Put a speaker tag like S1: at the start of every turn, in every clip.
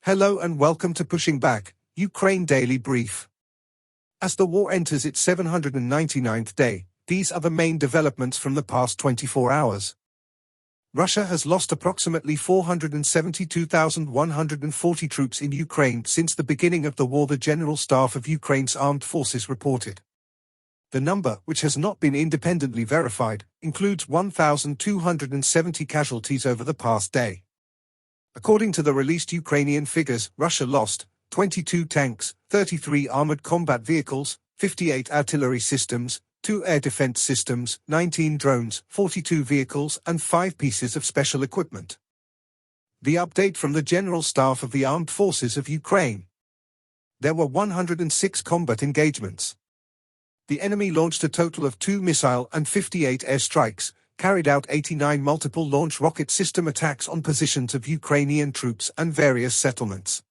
S1: Hello and welcome to Pushing Back, Ukraine Daily Brief. As the war enters its 799th day, these are the main developments from the past 24 hours. Russia has lost approximately 472,140 troops in Ukraine since the beginning of the war, the General Staff of Ukraine's armed forces reported. The number, which has not been independently verified, includes 1,270 casualties over the past day. According to the released Ukrainian figures, Russia lost 22 tanks, 33 armored combat vehicles, 58 artillery systems, 2 air defense systems, 19 drones, 42 vehicles, and 5 pieces of special equipment. The update from the General Staff of the Armed Forces of Ukraine. There were 106 combat engagements. The enemy launched a total of 2 missile and 58 airstrikes, carried out 89 multiple launch rocket system attacks on positions of Ukrainian troops and various settlements.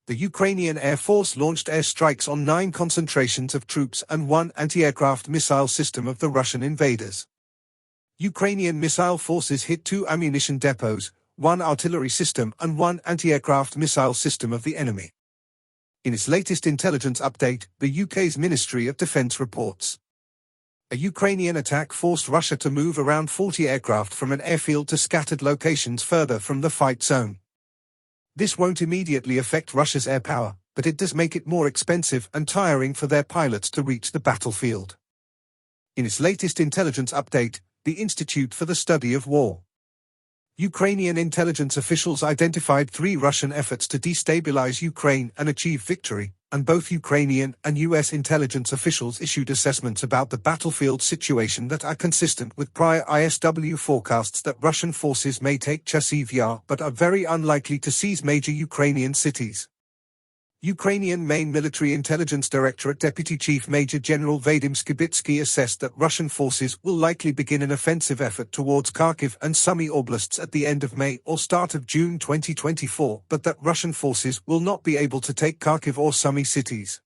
S1: The Ukrainian Air Force launched airstrikes on 9 concentrations of troops and 1 anti-aircraft missile system of the Russian invaders. Ukrainian missile forces hit 2 ammunition depots, 1 artillery system and 1 anti-aircraft missile system of the enemy. In its latest intelligence update, the UK's Ministry of Defence reports a Ukrainian attack forced Russia to move around 40 aircraft from an airfield to scattered locations further from the fight zone. This won't immediately affect Russia's air power, but it does make it more expensive and tiring for their pilots to reach the battlefield. In its latest intelligence update, the Institute for the Study of War. Ukrainian intelligence officials identified 3 Russian efforts to destabilize Ukraine and achieve victory, and both Ukrainian and US intelligence officials issued assessments about the battlefield situation that are consistent with prior ISW forecasts that Russian forces may take Chasiv Yar but are very unlikely to seize major Ukrainian cities. Ukrainian Main Military Intelligence Directorate Deputy Chief Major General Vadim Skibitsky assessed that Russian forces will likely begin an offensive effort towards Kharkiv and Sumy oblasts at the end of May or start of June 2024, but that Russian forces will not be able to take Kharkiv or Sumy cities.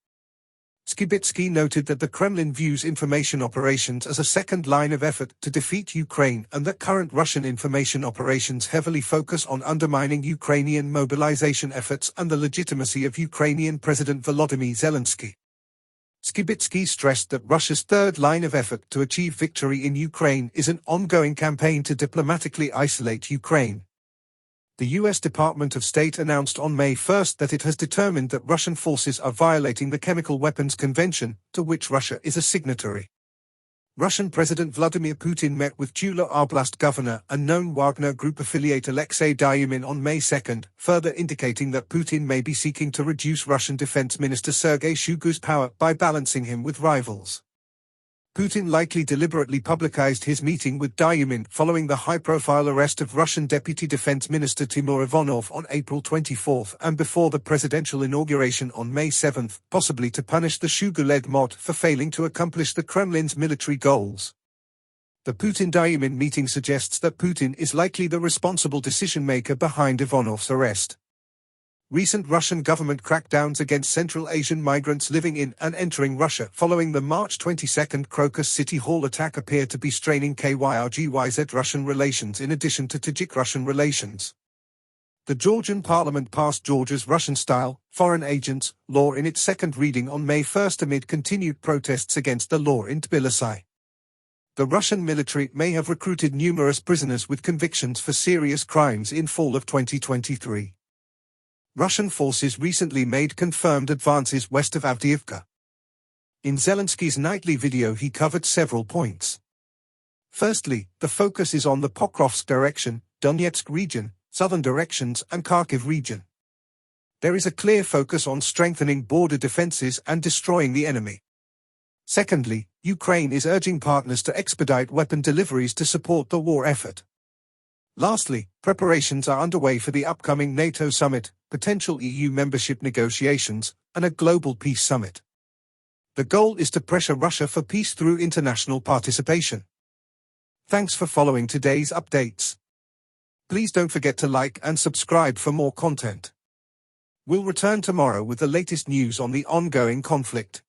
S1: Skibitsky noted that the Kremlin views information operations as a second line of effort to defeat Ukraine and that current Russian information operations heavily focus on undermining Ukrainian mobilization efforts and the legitimacy of Ukrainian President Volodymyr Zelensky. Skibitsky stressed that Russia's third line of effort to achieve victory in Ukraine is an ongoing campaign to diplomatically isolate Ukraine. The U.S. Department of State announced on May 1 that it has determined that Russian forces are violating the Chemical Weapons Convention, to which Russia is a signatory. Russian President Vladimir Putin met with Tula Oblast governor and known Wagner Group affiliate Alexei Dyamin on May 2, further indicating that Putin may be seeking to reduce Russian Defense Minister Sergei Shoigu's power by balancing him with rivals. Putin likely deliberately publicized his meeting with Dyamin following the high-profile arrest of Russian Deputy Defense Minister Timur Ivanov on April 24 and before the presidential inauguration on May 7, possibly to punish the Shoigu-led MOD for failing to accomplish the Kremlin's military goals. The Putin-Dyamin meeting suggests that Putin is likely the responsible decision-maker behind Ivanov's arrest. Recent Russian government crackdowns against Central Asian migrants living in and entering Russia following the March 22 Crocus City Hall attack appear to be straining Kyrgyz-Russian relations in addition to Tajik-Russian relations. The Georgian parliament passed Georgia's Russian-style, foreign agents, law in its second reading on May 1 amid continued protests against the law in Tbilisi. The Russian military may have recruited numerous prisoners with convictions for serious crimes in fall of 2023. Russian forces recently made confirmed advances west of Avdiivka. In Zelensky's nightly video he covered several points. Firstly, the focus is on the Pokrovsk direction, Donetsk region, southern directions and Kharkiv region. There is a clear focus on strengthening border defenses and destroying the enemy. Secondly, Ukraine is urging partners to expedite weapon deliveries to support the war effort. Lastly, preparations are underway for the upcoming NATO summit, potential EU membership negotiations, and a global peace summit. The goal is to pressure Russia for peace through international participation. Thanks for following today's updates. Please don't forget to like and subscribe for more content. We'll return tomorrow with the latest news on the ongoing conflict.